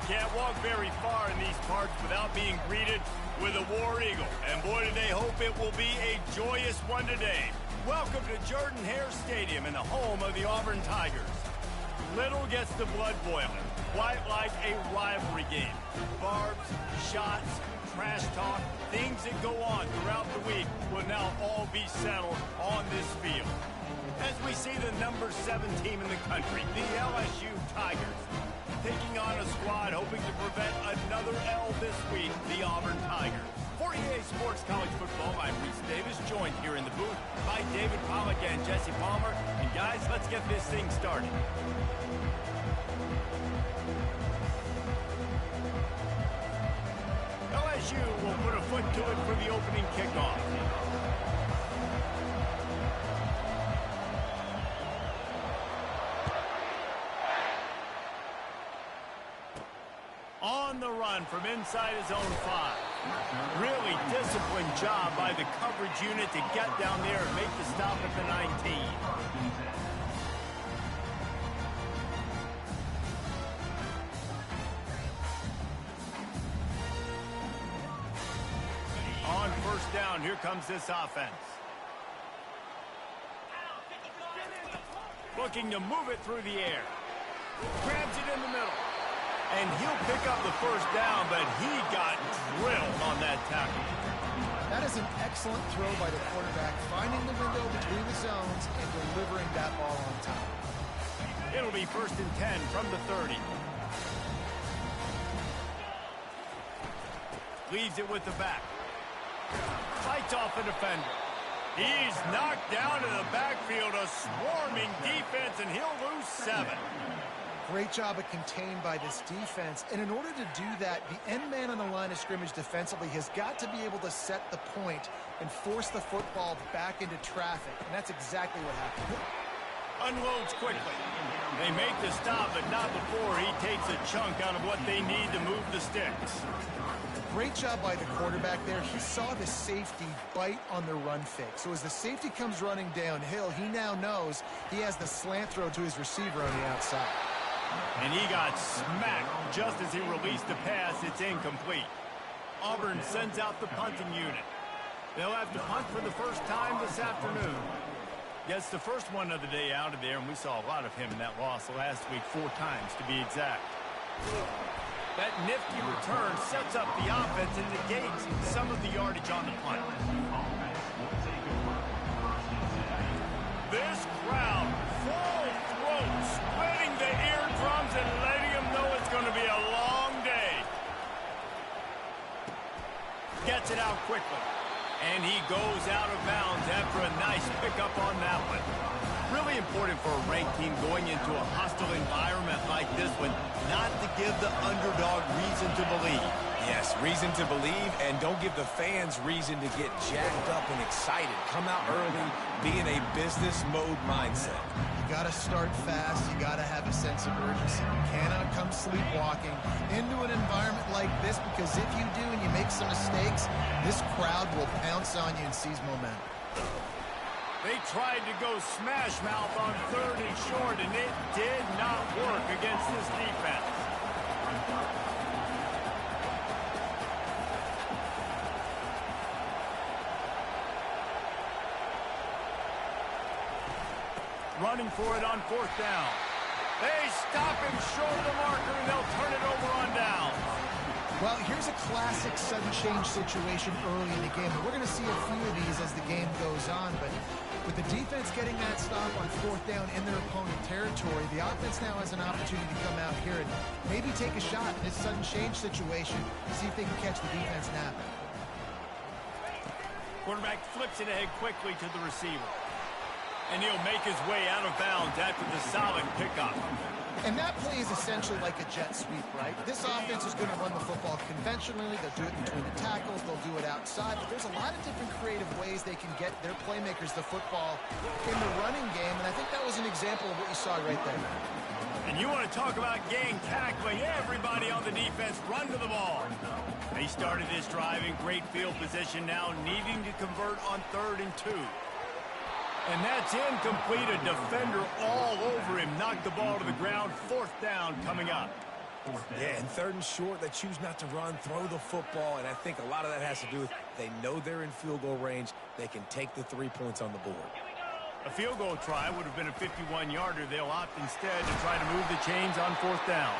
can't walk very far in these parts without being greeted with a War Eagle. And boy, do they hope it will be a joyous one today. Welcome to Jordan-Hare Stadium and the home of the Auburn Tigers. Little gets the blood boiling, quite like a rivalry game. Barbs, shots, trash talk, things that go on throughout the week will now all be settled on this field. As we see the number 7 team in the country, the LSU Tigers, taking on a squad hoping to prevent another L this week, the Auburn Tigers. For EA Sports College Football, I'm Reese Davis, joined here in the booth by David Pollack and Jesse Palmer. And guys, let's get this thing started. LSU will put a foot to it for the opening kickoff. On the run from inside his own 5. Really disciplined job by the coverage unit to get down there and make the stop at the 19. On first down, here comes this offense. Looking to move it through the air. Grabs it in the middle. And he'll pick up the first down, but he got drilled on that tackle. That is an excellent throw by the quarterback, finding the window between the zones and delivering that ball on time. It'll be 1st and 10 from the 30. Leaves it with the back. Fights off the defender. He's knocked down to the backfield, a swarming defense, and he'll lose 7. Great job of contained by this defense. And in order to do that, the end man on the line of scrimmage defensively has got to be able to set the point and force the football back into traffic. And that's exactly what happened. Unloads quickly. They make the stop, but not before he takes a chunk out of what they need to move the sticks. Great job by the quarterback there. He saw the safety bite on the run fake. So as the safety comes running downhill, he now knows he has the slant throw to his receiver on the outside. And he got smacked just as he released the pass. It's incomplete. Auburn sends out the punting unit. They'll have to punt for the first time this afternoon. Gets the first one of the day out of there, and we saw a lot of him in that loss last week, 4 times to be exact. That nifty return sets up the offense and negates some of the yardage on the punt. This crowd, full throat, splitting the eardrums and letting them know it's going to be a long day. Gets it out quickly. And he goes out of bounds after a nice pickup on that one. Really important for a ranked team going into a hostile environment like this one, not to give the underdog reason to believe. Yes, reason to believe, and don't give the fans reason to get jacked up and excited. Come out early, be in a business mode mindset. You got to start fast. You got to have a sense of urgency. You cannot come sleepwalking into an environment like this, because if you do and you make some mistakes, this crowd will pounce on you and seize momentum. They tried to go smash mouth on 3rd and short, and it did not work against this defense. Running for it on 4th down. They stop him short of the marker, and they'll turn it over on down. Well, here's a classic sudden change situation early in the game. We're going to see a few of these as the game goes on, but with the defense getting that stop on 4th down in their opponent territory, the offense now has an opportunity to come out here and maybe take a shot in this sudden change situation, see if they can catch the defense napping. Quarterback flips it ahead quickly to the receiver. And he'll make his way out of bounds after the solid pickup. And that play is essentially like a jet sweep, right? This offense is going to run the football conventionally. They'll do it between the tackles. They'll do it outside. But there's a lot of different creative ways they can get their playmakers the football in the running game. And I think that was an example of what you saw right there. And you want to talk about gang tackling. Everybody on the defense run to the ball. They started this drive in great field position, now needing to convert on 3rd and 2. And that's incomplete. A defender all over him. Knocked the ball to the ground. 4th down coming up. Yeah, and 3rd and short, they choose not to run, throw the football, and I think a lot of that has to do with they know they're in field goal range. They can take the 3 points on the board. A field goal try would have been a 51-yarder. They'll opt instead to try to move the chains on 4th down.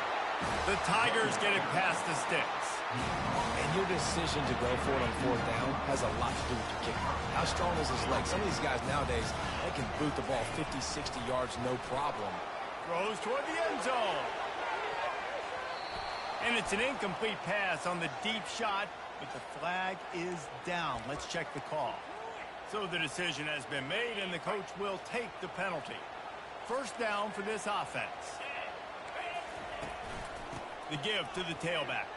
The Tigers get it past the sticks. And your decision to go for it on 4th down has a lot to do with your kicker. How strong is his leg? Some of these guys nowadays, they can boot the ball 50, 60 yards, no problem. Throws toward the end zone. And it's an incomplete pass on the deep shot, but the flag is down. Let's check the call. So the decision has been made, and the coach will take the penalty. 1st down for this offense. The give to the tailback.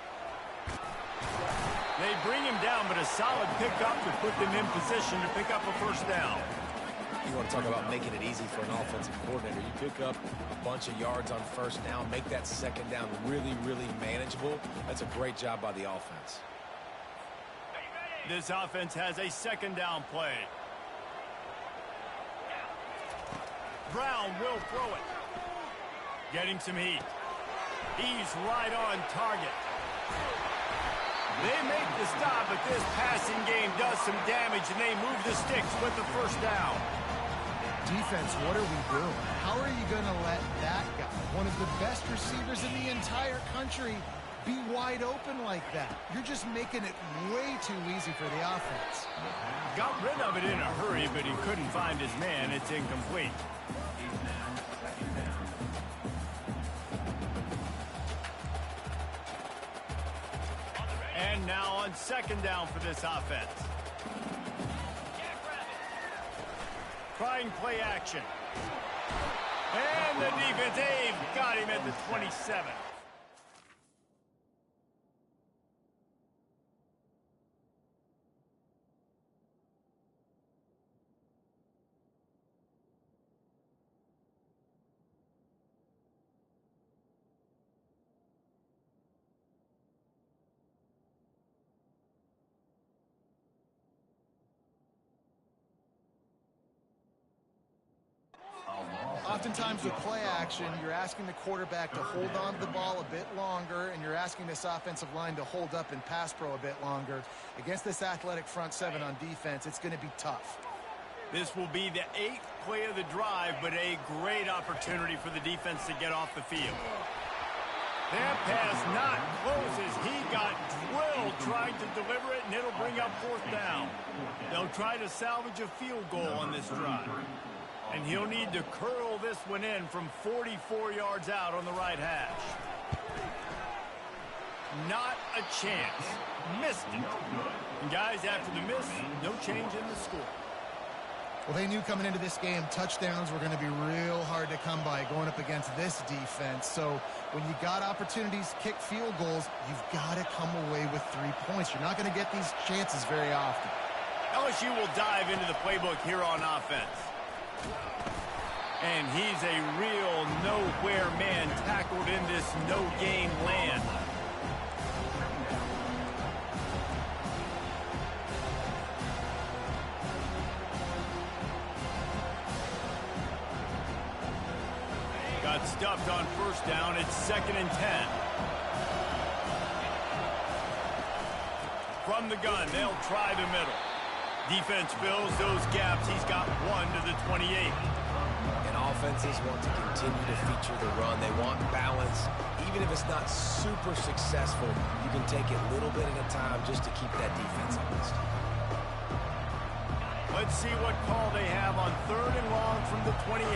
They bring him down, but a solid pickup to put them in position to pick up a 1st down. You want to talk about making it easy for an offensive coordinator. You pick up a bunch of yards on 1st down, make that 2nd down really, really manageable. That's a great job by the offense. This offense has a 2nd down play. Brown will throw it. Getting some heat. He's right on target. They make the stop, but this passing game does some damage, and they move the sticks with the 1st down. Defense, what are we doing? How are you going to let that guy, one of the best receivers in the entire country, be wide open like that? You're just making it way too easy for the offense. Got rid of it in a hurry, but he couldn't find his man. It's incomplete. And now on 2nd down for this offense. Trying play action. And the defense, they've got him at the 27. Oftentimes with play action, you're asking the quarterback to hold on to the ball a bit longer, and you're asking this offensive line to hold up in pass pro a bit longer. Against this athletic front 7 on defense, it's going to be tough. This will be the 8th play of the drive, but a great opportunity for the defense to get off the field. That pass not close as he got drilled trying to deliver it, and it'll bring up 4th down. They'll try to salvage a field goal on this drive. And he'll need to curl this one in from 44 yards out on the right hash. Not a chance. Missed it. And guys, after the miss, no change in the score. Well, they knew coming into this game touchdowns were going to be real hard to come by going up against this defense. So when you got opportunities to kick field goals, you've got to come away with 3 points. You're not going to get these chances very often. LSU will dive into the playbook here on offense. And he's a real nowhere man tackled in this no-gain land. Got stuffed on 1st down. It's 2nd and 10. From the gun, they'll try the middle. Defense fills those gaps. He's got 1 to the 28. And offenses want to continue to feature the run. They want balance. Even if it's not super successful, you can take it little bit at a time just to keep that defense honest. Let's see what call they have on 3rd and long from the 28.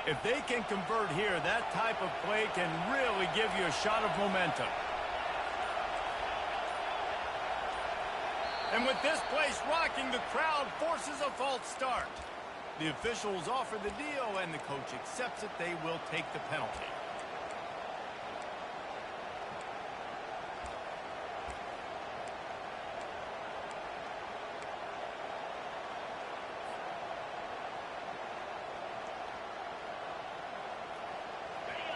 If they can convert here, that type of play can really give you a shot of momentum. And with this place rocking, the crowd forces a false start. The officials offer the deal, and the coach accepts it. They will take the penalty.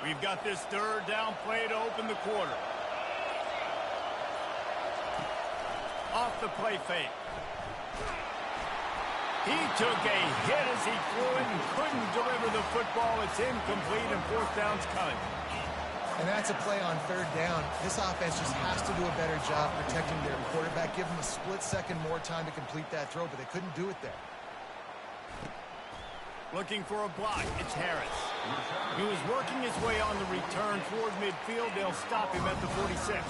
We've got this third down play to open the quarter. Off the play fake. He took a hit as he threw it and couldn't deliver the football. It's incomplete and fourth down's coming. And that's a play on third down. This offense just has to do a better job protecting their quarterback. Give them a split second more time to complete that throw, but they couldn't do it there. Looking for a block. It's Harris. He was working his way on the return toward midfield. They'll stop him at the 46.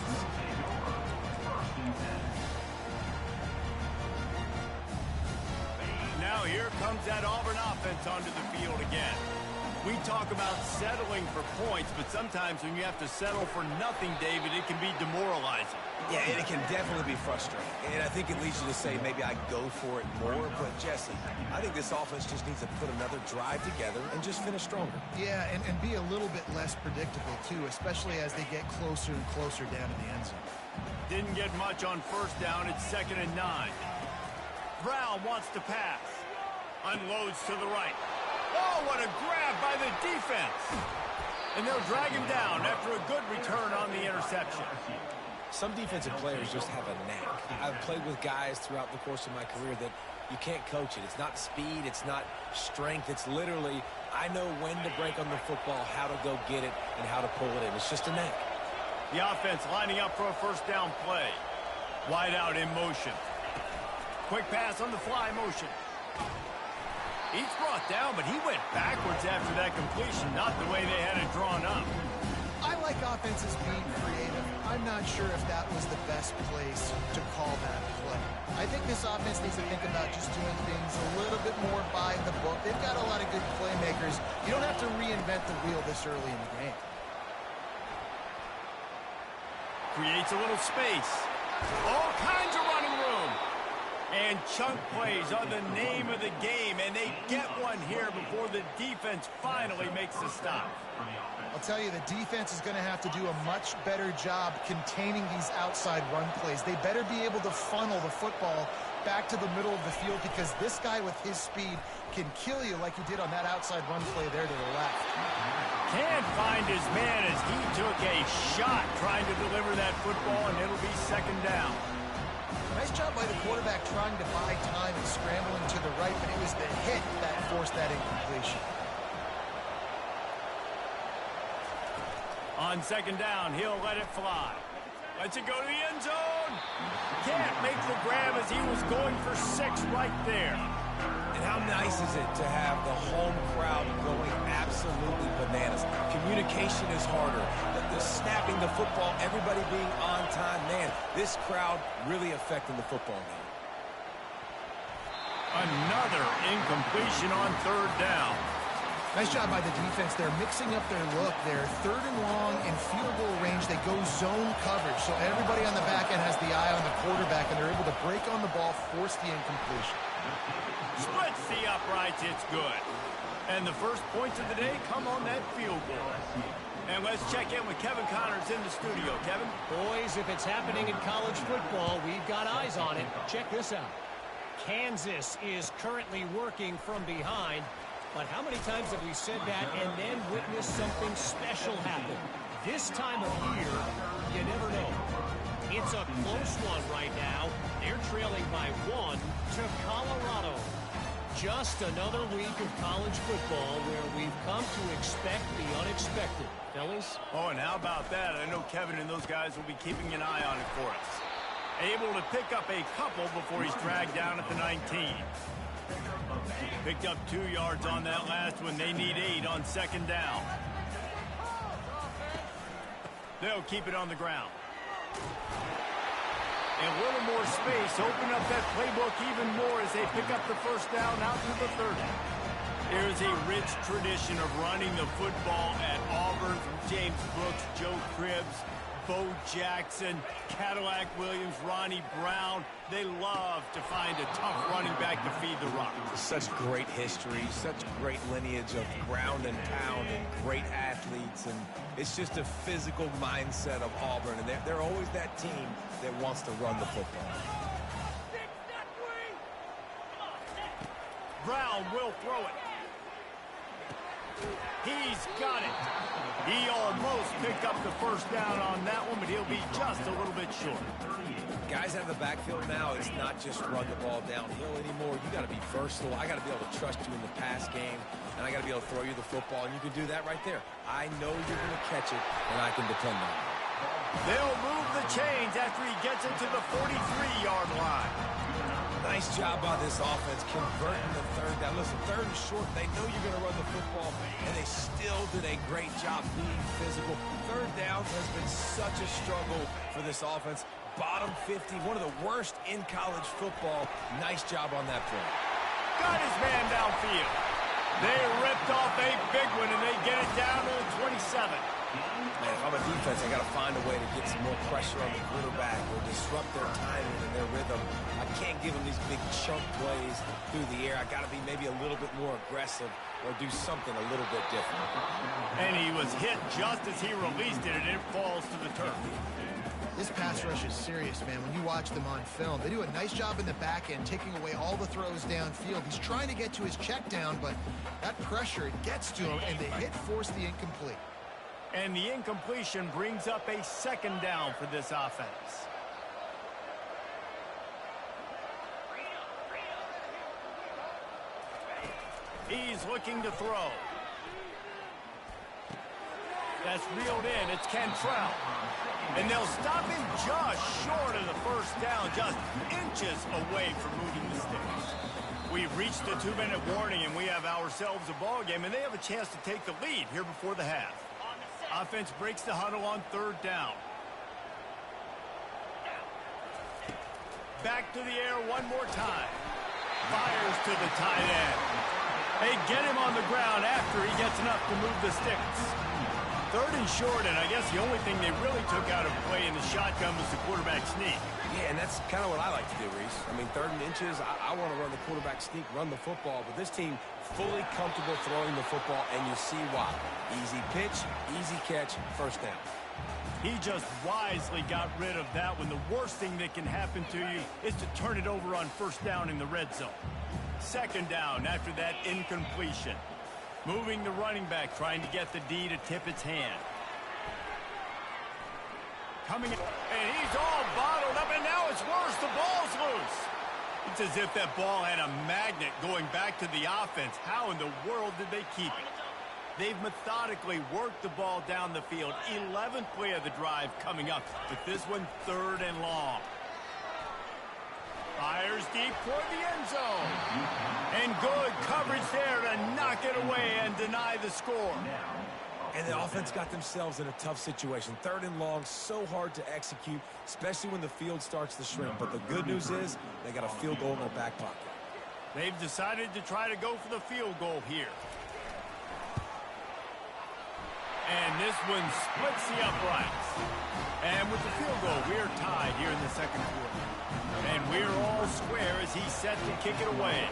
Now here comes that Auburn offense onto the field again. We talk about settling for points, but sometimes when you have to settle for nothing, David, it can be demoralizing. Yeah, and it can definitely be frustrating. And I think it leads you to say maybe I go for it more. But, Jesse, I think this offense just needs to put another drive together and just finish stronger. Yeah, and be a little bit less predictable, too, especially as they get closer and closer down to the end zone. Didn't get much on first down. It's 2nd and 9. Brown wants to pass. Unloads to the right. Oh, what a grab by the defense. And they'll drag him down after a good return on the interception. Some defensive players just have a knack. I've played with guys throughout the course of my career that you can't coach it. It's not speed. It's not strength. It's literally, I know when to break on the football, how to go get it, and how to pull it in. It's just a knack. The offense lining up for a first down play. Wide out in motion. Quick pass on the fly motion. He's brought down, but he went backwards after that completion, not the way they had it drawn up. I like offenses being creative. I'm not sure if that was the best place to call that play. I think this offense needs to think about just doing things a little bit more by the book. They've got a lot of good playmakers. You don't have to reinvent the wheel this early in the game. Creates a little space. All kinds of running room. And chunk plays are the name of the game, and they get one here before the defense finally makes the stop. I'll tell you, the defense is going to have to do a much better job containing these outside run plays. They better be able to funnel the football back to the middle of the field, because this guy with his speed can kill you like he did on that outside run play there to the left. Can't find his man as he took a shot trying to deliver that football, and it'll be 2nd down. Nice job by the quarterback trying to buy time and scrambling to the right, but it was the hit that forced that incompletion. On 2nd down, he'll let it fly. Lets it go to the end zone. Can't make the grab as he was going for 6 right there. And how nice is it to have the home crowd going absolutely bananas? Communication is harder. The snapping the football, everybody being on time. Man, this crowd really affecting the football game. Another incompletion on 3rd down. Nice job by the defense. They're mixing up their look. They're 3rd and long in field goal range. They go zone coverage, so everybody on the back end has the eye on the quarterback, and they're able to break on the ball, force the incompletion. Splits the uprights. It's good. And the first points of the day come on that field goal. And let's check in with Kevin Connors in the studio. Kevin? Boys, if it's happening in college football, we've got eyes on it. Check this out. Kansas is currently working from behind. But how many times have we said that and then witnessed something special happen? This time of year, you never know. It's a close one right now. They're trailing by 1 to Colorado. Just another week of college football where we've come to expect the unexpected. Fellas? Oh, and how about that? I know Kevin and those guys will be keeping an eye on it for us. Able to pick up a couple before he's dragged down at the 19. Picked up 2 yards on that last one. They need 8 on 2nd down. They'll keep it on the ground. A little more space. Open up that playbook even more as they pick up the first down out to the 30. There's a rich tradition of running the football at Auburn, from James Brooks, Joe Cribbs. Bo Jackson, Cadillac Williams, Ronnie Brown. They love to find a tough running back to feed the rock. Such great history, such great lineage of ground and pound and great athletes. And it's just a physical mindset of Auburn. And they're always that team that wants to run the football. Brown will throw it. He's got it. He almost picked up the first down on that one, but he'll be just a little bit short. Guys out of the backfield now, it's not just run the ball downhill anymore. You got to be versatile. I got to be able to trust you in the pass game, and I got to be able to throw you the football, and you can do that right there. I know you're going to catch it, and I can depend on it. They'll move the chains after he gets it to the 43-yard line. Nice job by this offense converting the third down. Listen, third and short, they know you're going to run the football, and they still did a great job being physical. Third down has been such a struggle for this offense. Bottom 50, one of the worst in college football. Nice job on that play. Got his man downfield. They ripped off a big one, and they get it down to the 27. Man, if I'm a defense, I got to find a way to get some more pressure on the quarterback or disrupt their timing and their rhythm. I can't give them these big chunk plays through the air. I got to be maybe a little bit more aggressive or do something a little bit different. And he was hit just as he released it, and it falls to the turf. This pass rush is serious, man. When you watch them on film, they do a nice job in the back end, taking away all the throws downfield. He's trying to get to his check down, but that pressure, it gets to him, and the hit forced the incomplete. And the incompletion brings up a second down for this offense. He's looking to throw. That's reeled in. It's Cantrell. And they'll stop him just short of the first down, just inches away from moving the sticks. We've reached the 2-minute warning, and we have ourselves a ball game, and they have a chance to take the lead here before the half. Offense breaks the huddle on third down. Back to the air one more time. Fires to the tight end. They get him on the ground after he gets enough to move the sticks. Third and short, and I guess the only thing they really took out of play in the shotgun was the quarterback sneak. Yeah, and that's kind of what I like to do, Reese. I mean, third and inches, I want to run the quarterback sneak, run the football, but this team fully comfortable throwing the football, and you see why. Easy pitch, easy catch, first down. He just wisely got rid of that when the worst thing that can happen to you is to turn it over on first down in the red zone. Second down after that incompletion. Moving the running back, trying to get the D to tip its hand. Coming in, and he's all bottled up, and now it's worse. The ball's loose. It's as if that ball had a magnet going back to the offense. How in the world did they keep it? They've methodically worked the ball down the field. 11th play of the drive coming up, but this one third and long. Fires deep toward the end zone. And good coverage there to knock it away and deny the score. And the offense got themselves in a tough situation. Third and long, so hard to execute, especially when the field starts to shrink. But the good news is they got a field goal in their back pocket. They've decided to try to go for the field goal here. And this one splits the uprights. And with the field goal, we're tied here in the second quarter. And we're all square as he's set to kick it away.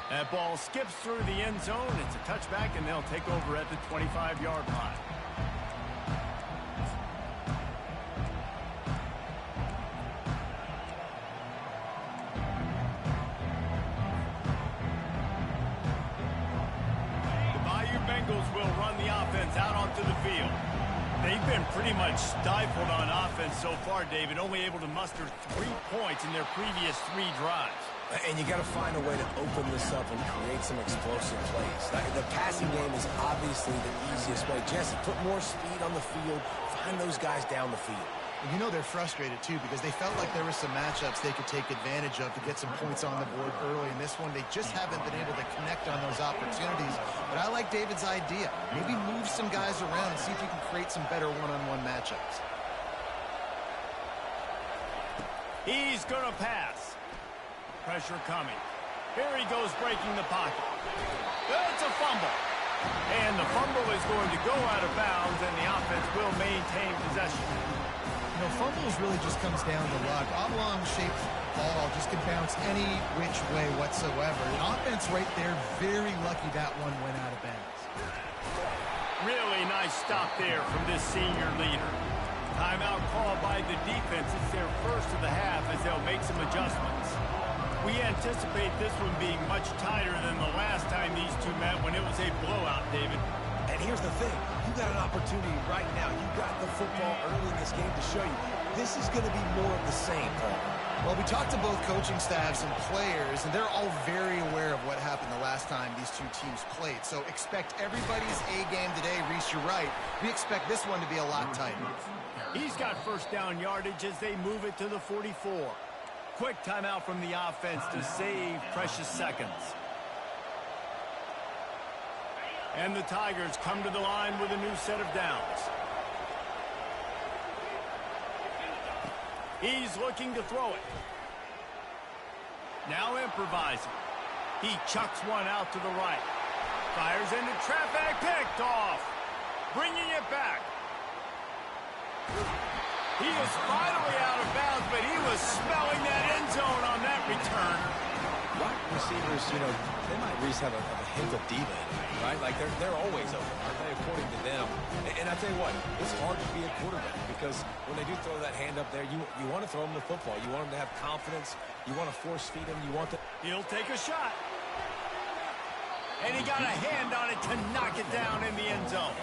That ball skips through the end zone. It's a touchback, and they'll take over at the 25-yard line. Will run the offense out onto the field. They've been pretty much stifled on offense so far, David, only able to muster 3 points in their previous 3 drives. And you got to find a way to open this up and create some explosive plays. The passing game is obviously the easiest way. Jesse, put more speed on the field, find those guys down the field. You know they're frustrated, too, because they felt like there were some matchups they could take advantage of to get some points on the board early. In this one, they just haven't been able to connect on those opportunities. But I like David's idea. Maybe move some guys around and see if you can create some better one-on-one matchups. He's going to pass. Pressure coming. Here he goes breaking the pocket. It's a fumble. And the fumble is going to go out of bounds, and the offense will maintain possession. You know, fumbles really just comes down to luck. Oblong-shaped ball just can bounce any which way whatsoever. The offense right there, very lucky that one went out of bounds. Really nice stop there from this senior leader. Timeout called by the defense. It's their first of the half as they'll make some adjustments. We anticipate this one being much tighter than the last time these two met when it was a blowout, David. And here's the thing. You got an opportunity right now. You got the football early in this game to show you. This is going to be more of the same, Paul. Well, we talked to both coaching staffs and players, and they're all very aware of what happened the last time these two teams played. So expect everybody's A game today. Reese, you're right. We expect this one to be a lot tighter. He's got first down yardage as they move it to the 44. Quick timeout from the offense to save precious seconds. And the Tigers come to the line with a new set of downs. He's looking to throw it. Now improvising. He chucks one out to the right. Fires into traffic, picked off. Bringing it back. He is finally out of bounds, but he was smelling that end zone on that return. Wide receivers, you know, they might at least have a hint of diva in them, right? Like they're always open, aren't they, according to them? And I tell you what, it's hard to be a quarterback because when they do throw that hand up there, you want to throw them the football. You want them to have confidence. You want to force feed them. You want to. He'll take a shot. And he got a hand on it to knock it down in the end zone.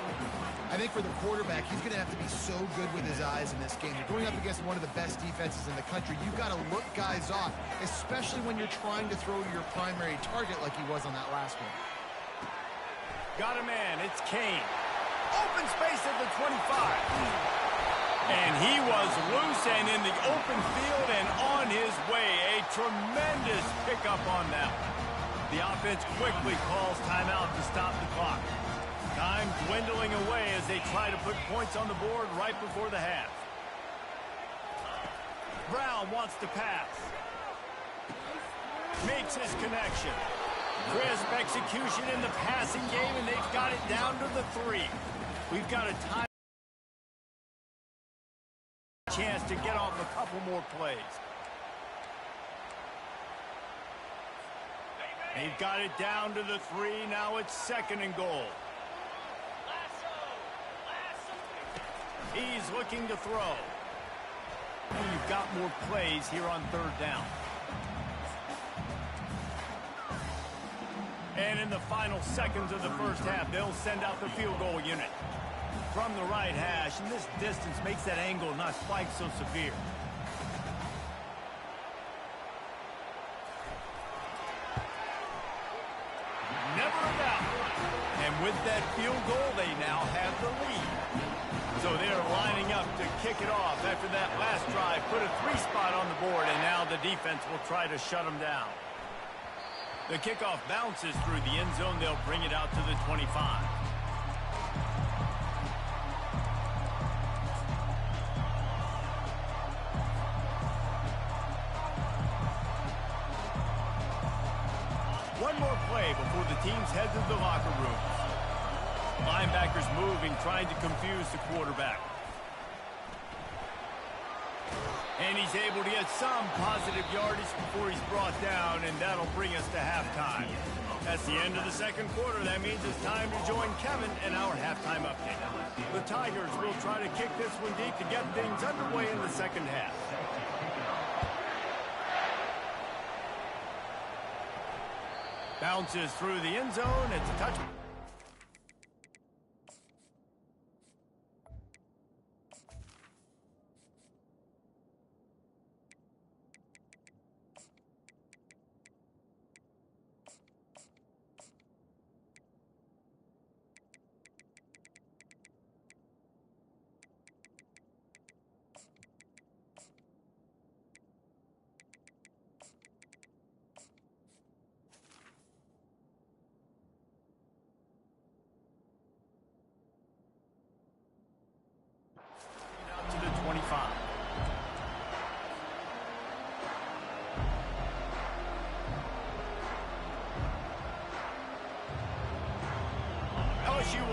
I think for the quarterback, he's going to have to be so good with his eyes in this game. You're going up against one of the best defenses in the country. You've got to look guys off, especially when you're trying to throw to your primary target like he was on that last one. Got a man. It's Kane. Open space at the 25. And he was loose and in the open field and on his way. A tremendous pickup on that one. The offense quickly calls timeout to stop the clock. Time dwindling away as they try to put points on the board right before the half. Brown wants to pass. Makes his connection. Crisp execution in the passing game, and they've got it down to the 3. We've got a time chance to get off a couple more plays. They've got it down to the 3. Now it's 2nd and goal. He's looking to throw. And you've got more plays here on 3rd down. And in the final seconds of the first half, they'll send out the field goal unit. From the right hash, and this distance makes that angle not quite so severe. Never a doubt. And with that field goal, they now have the lead. So they're lining up to kick it off after that last drive. Put a 3 spot on the board, and now the defense will try to shut them down. The kickoff bounces through the end zone. They'll bring it out to the 25. One more play before the teams head to the locker rooms. Linebackers moving, trying to confuse the quarterback. And he's able to get some positive yardage before he's brought down, and that'll bring us to halftime. That's the end of the 2nd quarter. That means it's time to join Kevin and our halftime update. The Tigers will try to kick this one deep to get things underway in the 2nd half. Bounces through the end zone. It's a touchdown.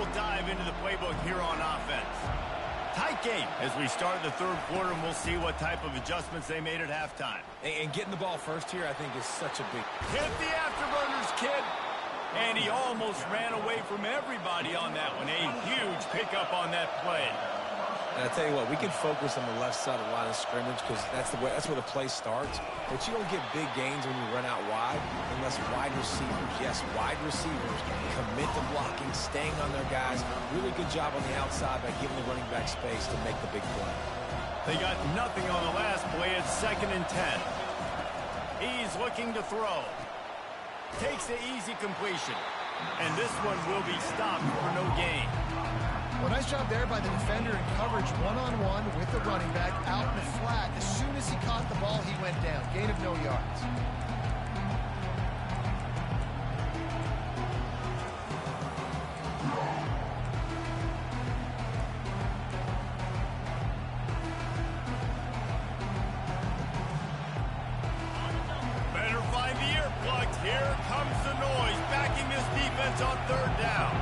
will dive into the playbook here on offense. Tight game as we start the third quarter, and we'll see what type of adjustments they made at halftime. And getting the ball first here, I think, is such a big... Hit the afterburners, kid. And he almost ran away from everybody on that one. A huge pickup on that play. And I tell you what, we can focus on the left side of the line of scrimmage because that's where the play starts. But you don't get big gains when you run out wide unless wide receivers, yes, wide receivers, commit to blocking, staying on their guys. Really good job on the outside by giving the running back space to make the big play. They got nothing on the last play. It's 2nd and 10. He's looking to throw. Takes the easy completion. And this one will be stopped for no gain. Well, nice job there by the defender in coverage, one-on-one with the running back out in the flat. As soon as he caught the ball, he went down. Gain of no yards. Better find the earplugs. Here comes the noise, backing this defense on 3rd down.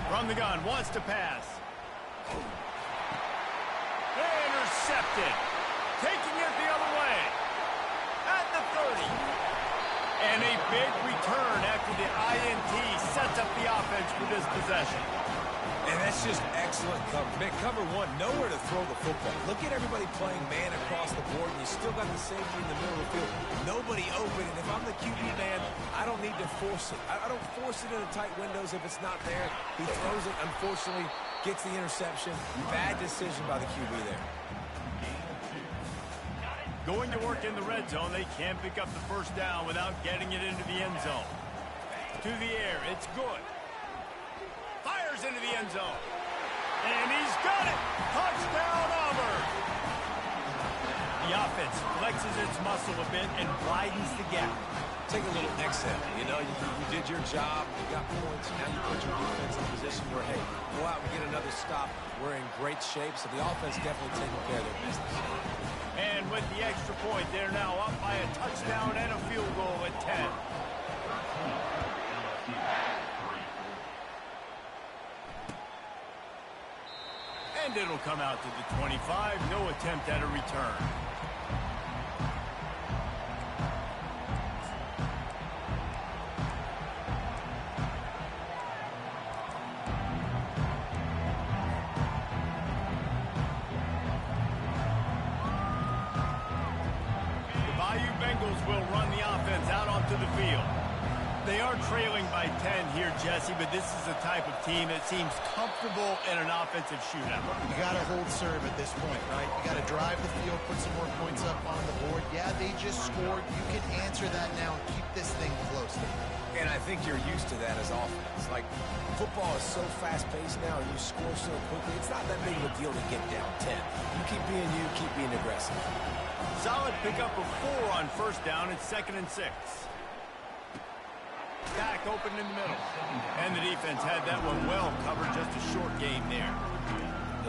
From the gun, wants to pass. Intercepted. Taking it the other way. At the 30. And a big return after the INT sets up the offense for this possession. And that's just excellent cover. Man, cover one, nowhere to throw the football. Look at everybody playing man across the board, and you still got the safety in the middle of the field. Nobody open, and if I'm the QB man, I don't need to force it. I don't force it into tight windows if it's not there. He throws it, unfortunately, gets the interception. Bad decision by the QB there. Going to work in the red zone, they can't pick up the first down without getting it into the end zone. To the air, it's good. Fires into the end zone. And he's got it. Touchdown, Auburn. The offense flexes its muscle a bit and widens the gap. Take a little exhale. You know, you did your job. You got points. Now you put your defense in a position where, hey, go out and get another stop. We're in great shape, so the offense definitely taking care of their business. And with the extra point, they're now up by a touchdown and a field goal at 10. And it'll come out to the 25. No attempt at a return. The Bayou Bengals will run the offense out onto the field. They are trailing by 10 here, Jesse, but this is the type of team that seems comfortable in an offensive shootout. You got to hold serve at this point, right? You got to drive the field, put some more points up on the board. Yeah, they just scored. You can answer that now and keep this thing close. And I think you're used to that as offense. Like, football is so fast-paced now, and you score so quickly. It's not that big of a deal to get down 10. You keep being aggressive. Solid pickup of 4 on first down. It's 2nd and 6. Back open in the middle. And the defense had that one well covered. Just a short game there.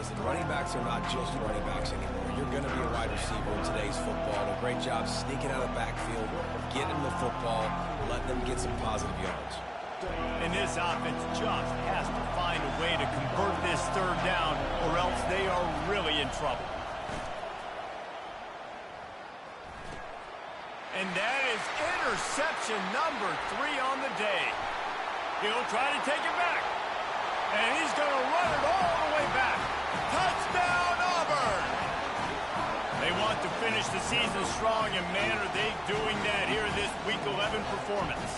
Listen, running backs are not just running backs anymore. You're going to be a wide receiver in today's football. A great job sneaking out of the backfield, getting the football, letting them get some positive yards. And this offense just has to find a way to convert this 3rd down, or else they are really in trouble. And that is interception number 3 on the day. He'll try to take it back. And he's going to run it all the way back. Touchdown, Auburn! They want to finish the season strong, and man, are they doing that here in this Week 11 performance.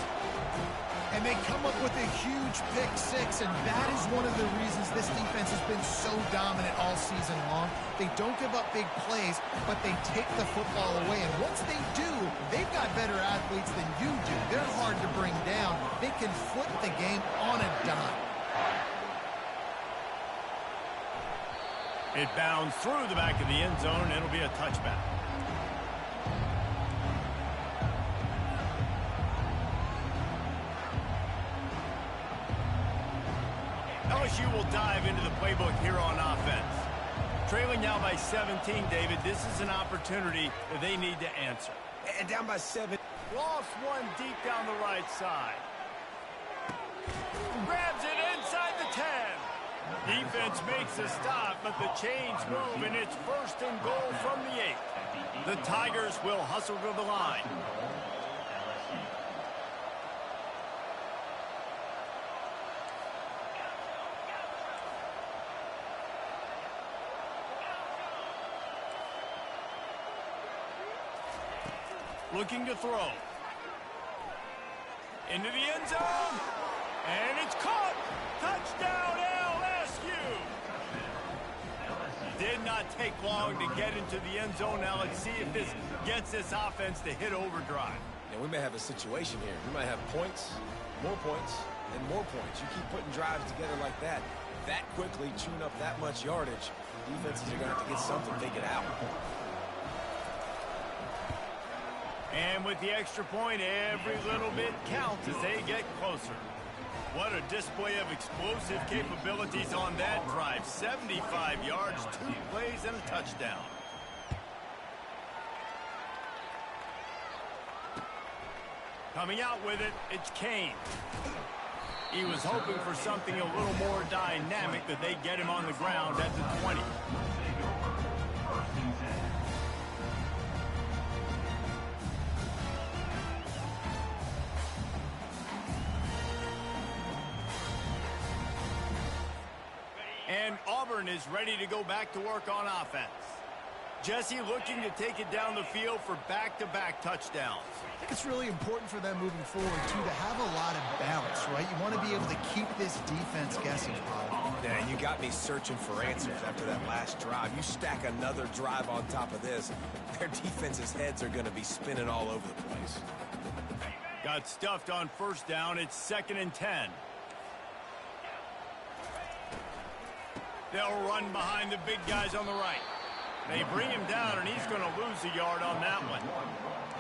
And they come up with a huge pick 6, and that is one of the reasons this defense has been so dominant all season long. They don't give up big plays, but they take the football away. And once they do, they've got better athletes than you do. They're hard to bring down. They can flip the game on a dime. It bounds through the back of the end zone, and it'll be a touchback. LSU will dive into the playbook here on offense. Trailing now by 17, David, this is an opportunity that they need to answer. And down by 7. Lost one deep down the right side. Grabs it inside the 10. Defense makes a stop, but the chains move, and it's 1st and goal from the 8. The Tigers will hustle to the line. Looking to throw. Into the end zone. And it's caught. Touchdown, LSU. Did not take long to get into the end zone. Now let's see if this gets this offense to hit overdrive. And we may have a situation here. We might have points, and more points. You keep putting drives together like that quickly, chewing up that much yardage, defenses are going to have to get something figured out. And with the extra point, every little bit counts as they get closer. What a display of explosive capabilities on that drive. 75 yards, 2 plays, and a touchdown. Coming out with it, it's Kane. He was hoping for something a little more dynamic, that they get him on the ground at the 20. And Auburn is ready to go back to work on offense. Jesse looking to take it down the field for back-to-back touchdowns. I think it's really important for them moving forward, too, to have a lot of balance, right? You want to be able to keep this defense guessing, Bob. Yeah, and you got me searching for answers after that last drive. You stack another drive on top of this, their defense's heads are going to be spinning all over the place. Got stuffed on 1st down. It's 2nd and 10. They'll run behind the big guys on the right. They bring him down, and he's going to lose a yard on that one.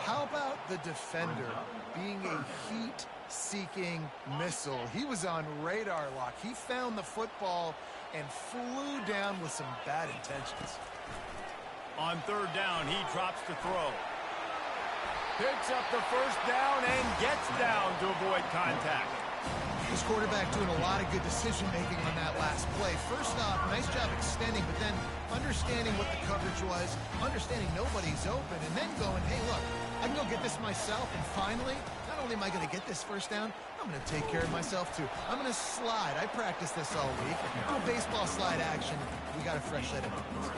How about the defender being a heat-seeking missile? He was on radar lock. He found the football and flew down with some bad intentions. On 3rd down, he drops to throw. Picks up the 1st down and gets down to avoid contact. This quarterback doing a lot of good decision-making on that last play. First off, nice job extending, but then understanding what the coverage was, understanding nobody's open, and then going, hey, look, I can go get this myself, and finally, not only am I going to get this 1st down, I'm going to take care of myself, too. I'm going to slide. I practiced this all week. Do a baseball slide action. We got a fresh set of moves.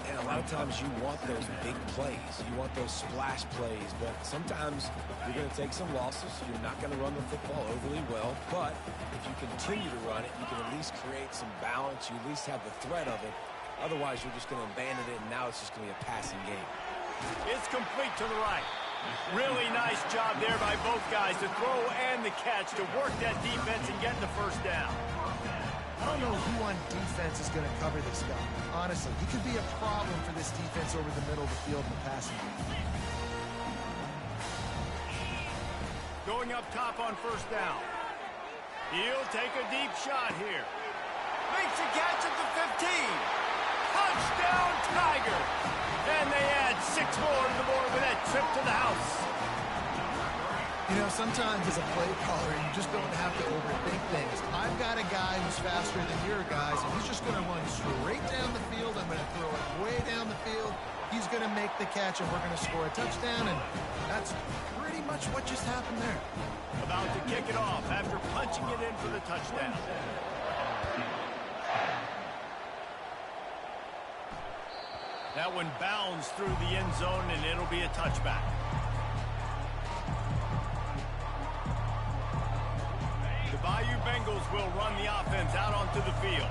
And a lot of times you want those big plays. You want those splash plays, but sometimes you're going to take some losses. You're not going to run the football overly well, but if you continue to run it, you can at least create some balance. You at least have the threat of it. Otherwise, you're just going to abandon it, and now it's just going to be a passing game. It's complete to the right. Really nice job there by both guys, the throw and the catch, to work that defense and get the 1st down. I don't know who on defense is going to cover this guy. Honestly, he could be a problem for this defense over the middle of the field in the passing game. Going up top on 1st down. He'll take a deep shot here. Makes a catch at the 15. Touchdown, Tigers! And they add 6 more to the board with that trip to the house. You know, sometimes as a play caller, you just don't have to overthink things. I've got a guy who's faster than your guys, and he's just going to run straight down the field. I'm going to throw it way down the field. He's going to make the catch, and we're going to score a touchdown, and that's pretty much what just happened there. About to kick it off after punching it in for the touchdown. That one bounds through the end zone, and it'll be a touchback. The Bayou Bengals will run the offense out onto the field.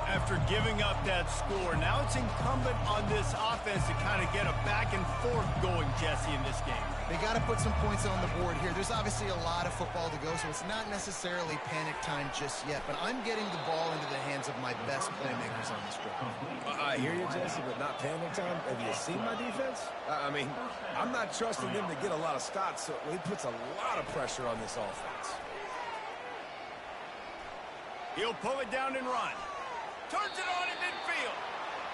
After giving up that score, now it's incumbent on this offense to kind of get a back and forth going, Jesse, in this game. They got to put some points on the board here. There's obviously a lot of football to go, so it's not necessarily panic time just yet, but I'm getting the ball into the hands of my best playmakers on this drive. I hear you, Jesse, but not panic time. Have you seen my defense? I mean, I'm not trusting them to get a lot of stops, so it puts a lot of pressure on this offense. He'll pull it down and run. Turns it on in midfield.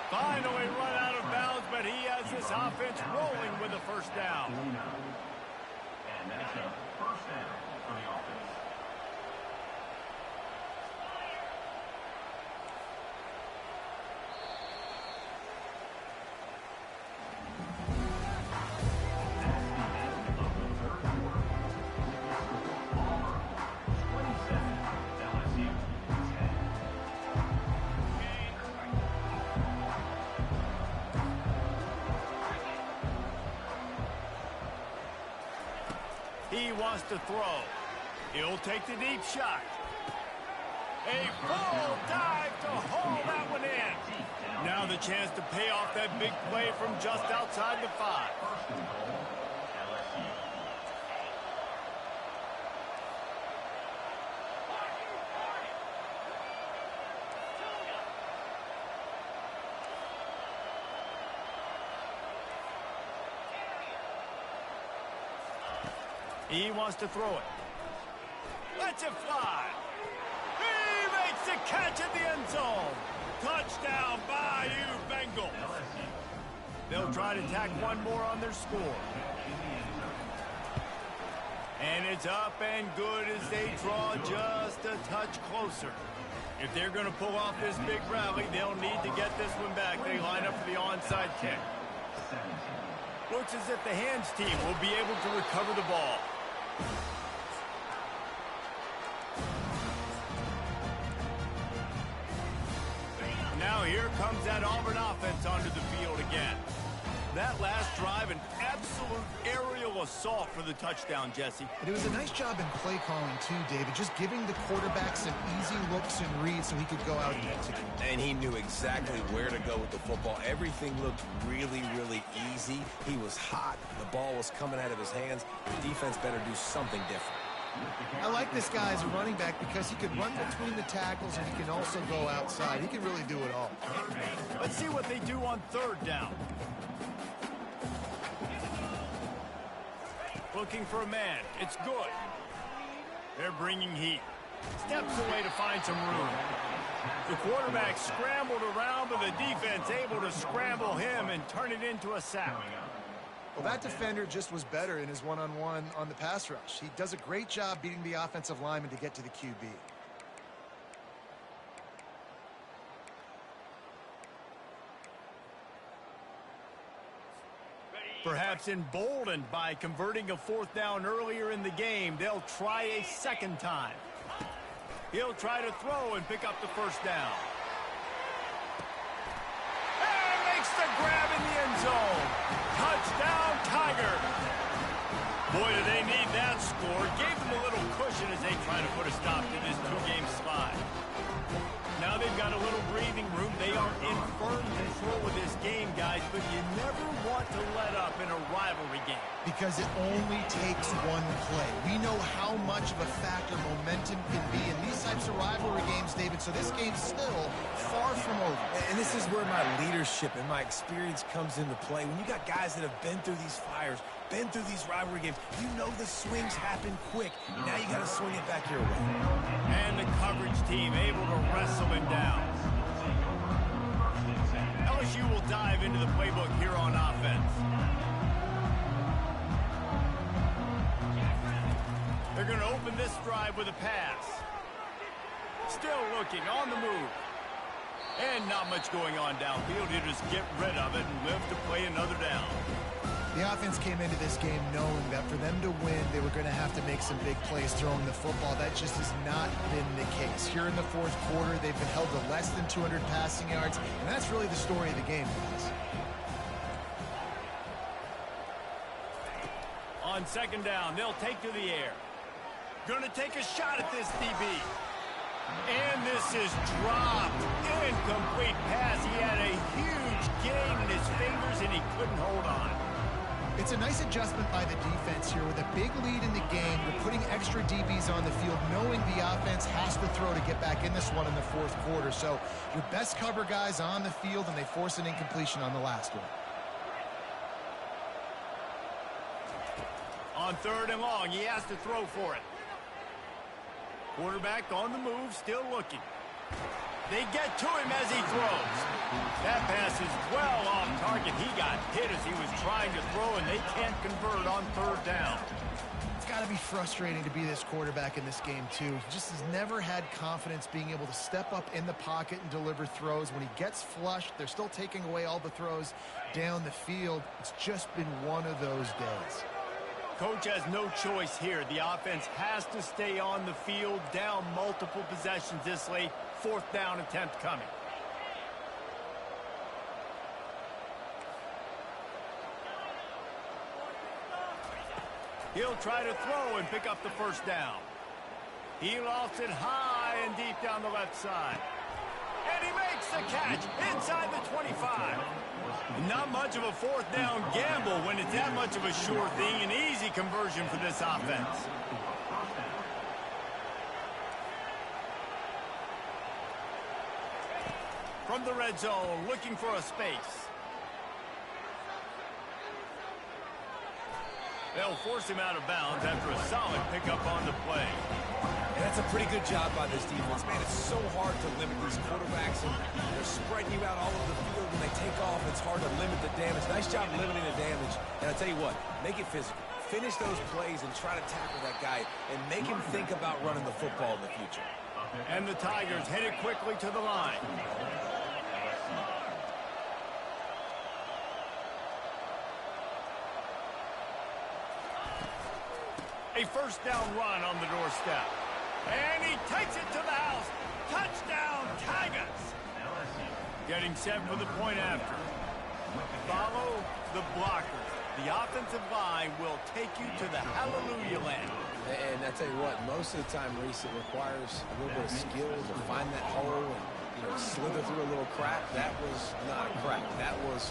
Finally run out of bounds, but he has this offense rolling with a 1st down. He wants to throw. He'll take the deep shot. A full dive to haul that one in. Now the chance to pay off that big play from just outside the 5. He wants to throw it. Lets it fly. He makes the catch at the end zone. Touchdown, Bayou Bengals. They'll try to tack one more on their score. And it's up and good as they draw just a touch closer. If they're going to pull off this big rally, they'll need to get this one back. They line up for the onside kick. Looks as if the hands team will be able to recover the ball. Now here comes that Auburn offense onto the field again. That last drive, an absolute aerial assault for the touchdown, Jesse. But it was a nice job in play calling too, David, just giving the quarterback some easy looks and reads so he could go out and execute. And he knew exactly where to go with the football. Everything looked really, really easy. He was hot. The ball was coming out of his hands. The defense better do something different. I like this guy as a running back because he can run between the tackles and he can also go outside. He can really do it all. Let's see what they do on third down. Looking for a man. It's good. They're bringing heat. Steps away to find some room. The quarterback scrambled around, but the defense able to scramble him and turn it into a sack. Well, that defender just was better in his one-on-one on the pass rush. He does a great job beating the offensive lineman to get to the QB. Perhaps emboldened by converting a fourth down earlier in the game, they'll try a second time. He'll try to throw and pick up the first down. And makes the grab in the end zone. Touchdown, Tiger. Boy, do they need that score. Gave them a little cushion as they try to put a stop to this two-game slide. Now they've got a little breathing room. They are in firm control of this game, guys, but you never want to let up in a rivalry game. Because it only takes one play. We know how much of a factor momentum can be in these types of rivalry games, David, so this game's still far from over. And this is where my leadership and my experience comes into play. When you got guys that have been through these fires, been through these rivalry games, you know the swings happen quick. Now you got to swing it back your way. And the coverage team able to wrestle him down. LSU will dive into the playbook here on offense. They're going to open this drive with a pass. Still looking on the move. And not much going on downfield. You just get rid of it and live to play another down. The offense came into this game knowing that for them to win, they were going to have to make some big plays throwing the football. That just has not been the case. Here in the fourth quarter, they've been held to less than 200 passing yards, and that's really the story of the game, guys. On second down, they'll take to the air. Going to take a shot at this DB. And this is dropped. Incomplete pass. He had a huge gain in his fingers, and he couldn't hold on. It's a nice adjustment by the defense here. With a big lead in the game, they're putting extra DBs on the field, knowing the offense has to throw to get back in this one in the fourth quarter. So your best cover guys on the field, and they force an incompletion on the last one. On third and long, he has to throw for it. Quarterback on the move, still looking. They get to him as he throws. That pass is well off target. He got hit as he was trying to throw, and they can't convert on third down. got to be frustrating to be this quarterback in this game, too. He just has never had confidence being able to step up in the pocket and deliver throws. When he gets flushed, they're still taking away all the throws down the field. It's just been one of those days. Coach has no choice here. The offense has to stay on the field, down multiple possessions this late. 4th down attempt coming. He'll try to throw and pick up the 1st down. He lofts it high and deep down the left side. And he makes the catch inside the 25. Not much of a 4th down gamble when it's that much of a sure thing. An easy conversion for this offense. From the red zone, looking for a space. They'll force him out of bounds after a solid pickup on the play. And that's a pretty good job by this defense. Man, it's so hard to limit these quarterbacks, and they're spreading you out all over the field. When they take off, it's hard to limit the damage. Nice job limiting the damage. And I'll tell you what, make it physical. Finish those plays and try to tackle that guy and make him think about running the football in the future. And the Tigers headed quickly to the line. A 1st down run on the doorstep. And he takes it to the house. Touchdown, Tigers. Getting set for the point after. Follow the blockers. The offensive line will take you to the hallelujah land. And I tell you what, most of the time, Reese, it requires a little bit of skill to find that hole and, slither through a little crack. That was not a crack. That was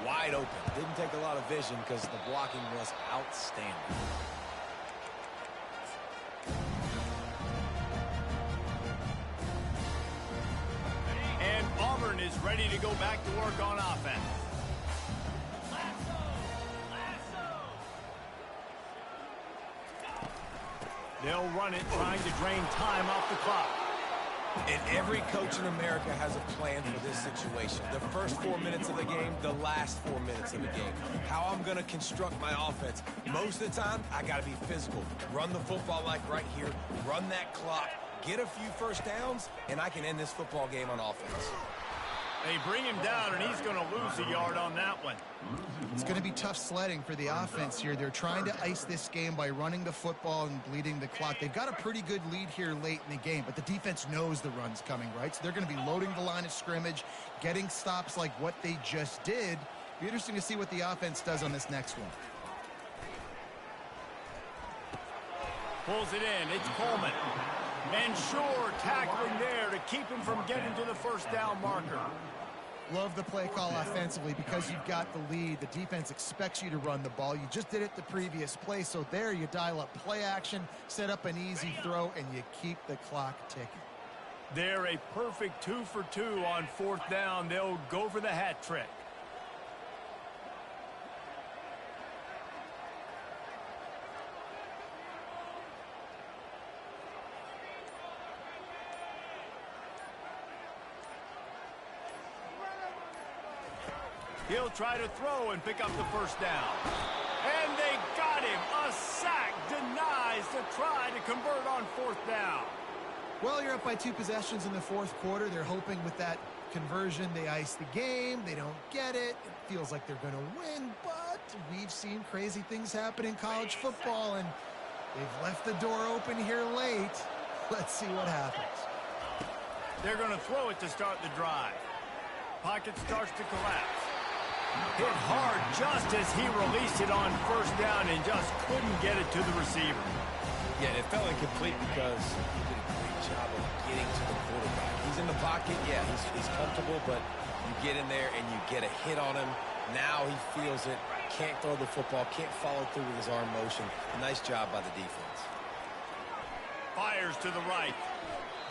wide open. Didn't take a lot of vision because the blocking was outstanding. And Auburn is ready to go back to work on offense. They'll run it, trying to drain time off the clock. And every coach in America has a plan for this situation. The first 4 minutes of the game, the last 4 minutes of the game. How I'm going to construct my offense. Most of the time, I got to be physical. Run the football like right here. Run that clock. Get a few 1st downs, and I can end this football game on offense. They bring him down, and he's going to lose a yard on that one. It's going to be tough sledding for the offense here. They're trying to ice this game by running the football and bleeding the clock. They've got a pretty good lead here late in the game, but the defense knows the run's coming, right? So they're going to be loading the line of scrimmage, getting stops like what they just did. Be interesting to see what the offense does on this next one. Pulls it in. It's Coleman. And sure, tackling there to keep him from getting to the 1st down marker. Love the play call offensively because you've got the lead. The defense expects you to run the ball. You just did it the previous play, so there you dial up play action, set up an easy throw, and you keep the clock ticking. They're a perfect 2 for 2 on 4th down. They'll go for the hat trick. He'll try to throw and pick up the 1st down. And they got him. A sack denies the try to convert on 4th down. Well, you're up by 2 possessions in the 4th quarter. They're hoping with that conversion they ice the game. They don't get it. It feels like they're going to win, but we've seen crazy things happen in college football, and they've left the door open here late. Let's see what happens. They're going to throw it to start the drive. Pocket starts to collapse. Hit hard just as he released it on 1st down and just couldn't get it to the receiver. Yeah, it fell incomplete because he did a great job of getting to the quarterback. He's in the pocket, yeah, he's comfortable, but you get in there and you get a hit on him. Now he feels it, can't throw the football, can't follow through with his arm motion. Nice job by the defense. Fires to the right.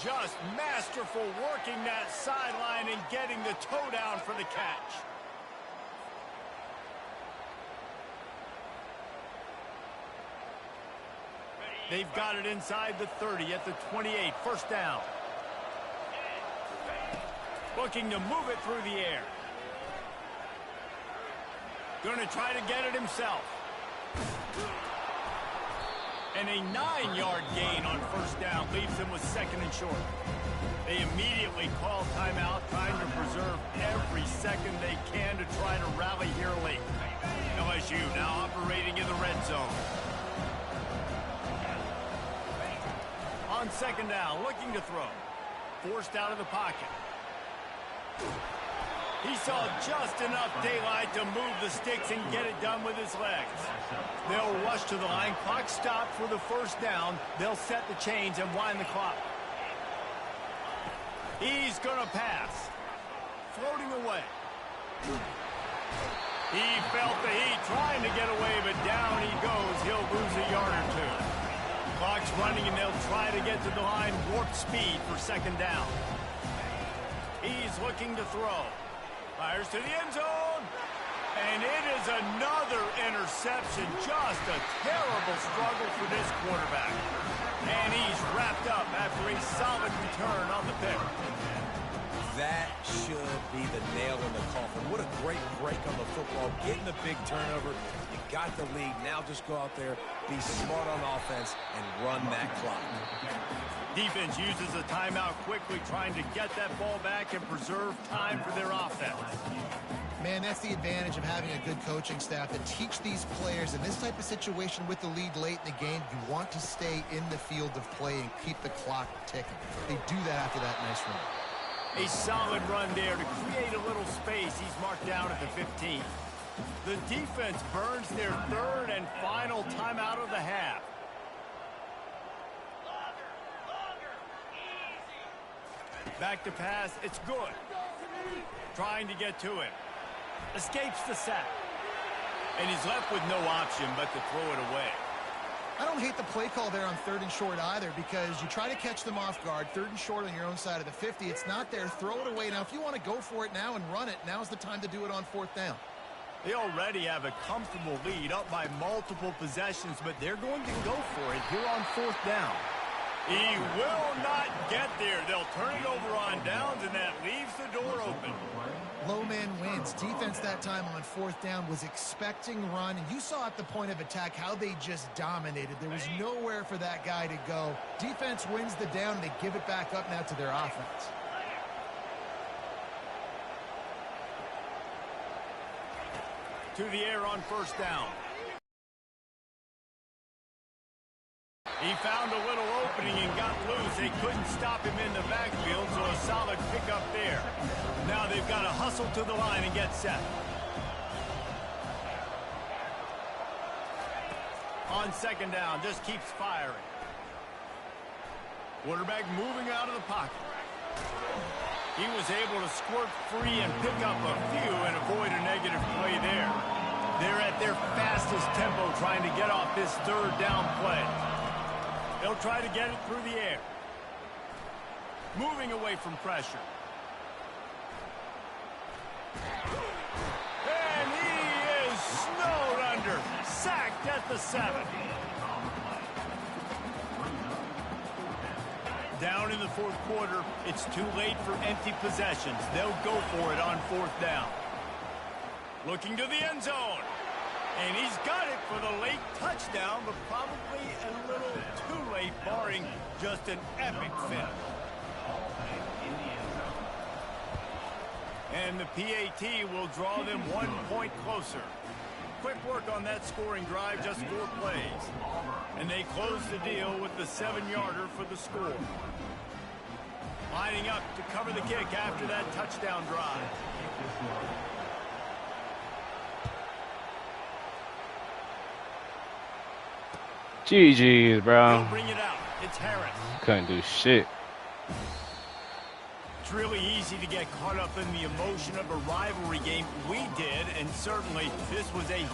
Just masterful working that sideline and getting the toe down for the catch. They've got it inside the 30 at the 28. 1st down. Looking to move it through the air. Going to try to get it himself. And a 9-yard gain on first down leaves them with 2nd and short. They immediately call timeout, trying to preserve every second they can to try to rally here late. LSU now operating in the red zone. On 2nd down, looking to throw. Forced out of the pocket. He saw just enough daylight to move the sticks and get it done with his legs. They'll rush to the line. Clock stopped for the first down. They'll set the chains and wind the clock. He's going to pass. Floating away. He felt the heat trying to get away, but down he goes. He'll lose a yard or two. Clock's running, and they'll try to get to the line. Warp speed for 2nd down. He's looking to throw. Fires to the end zone. And it is another interception. Just a terrible struggle for this quarterback. And he's wrapped up after a solid return on the pick. That should be the nail in the coffin. What a great break on the football. Getting the big turnover. You got the lead. Now just go out there, be smart on offense, and run that clock. Defense uses a timeout quickly, trying to get that ball back and preserve time for their offense. Man, that's the advantage of having a good coaching staff that teach these players in this type of situation with the lead late in the game. You want to stay in the field of play and keep the clock ticking. They do that after that nice run. A solid run there to create a little space. He's marked down at the 15. The defense burns their 3rd and final timeout of the half. Back to pass. It's good. Trying to get to him. Escapes the sack. And he's left with no option but to throw it away. I don't hate the play call there on 3rd and short either, because you try to catch them off guard. 3rd and short on your own side of the 50. It's not there. Throw it away. Now, if you want to go for it now and run it, now's the time to do it on 4th down. They already have a comfortable lead, up by multiple possessions, but they're going to go for it here on 4th down. He will not get there. They'll turn it over on downs, and that leaves the door open. Low man wins. Defense that time on 4th down was expecting run, and you saw at the point of attack how they just dominated. There was nowhere for that guy to go. Defense wins the down, and they give it back up now to their offense. To the air on 1st down. He found a little opening and got loose. They couldn't stop him in the backfield, so a solid pickup there. Now they've got to hustle to the line and get set. On 2nd down, just keeps firing. Quarterback moving out of the pocket. He was able to squirt free and pick up a few and avoid a negative play there. They're at their fastest tempo trying to get off this 3rd down play. They'll try to get it through the air. Moving away from pressure. And he is snowed under. Sacked at the 7. Down in the 4th quarter, it's too late for empty possessions. They'll go for it on 4th down. Looking to the end zone. And he's got it for the late touchdown, but probably a little too late, barring just an epic finish. And the PAT will draw them 1 point closer. Quick work on that scoring drive, just 4 plays. And they close the deal with the 7-yarder for the score. Lining up to cover the kick after that touchdown drive. GG's, bro. Bring it out. It's Harris. Couldn't do shit. It's really easy to get caught up in the emotion of a rivalry game. We did, and certainly this was a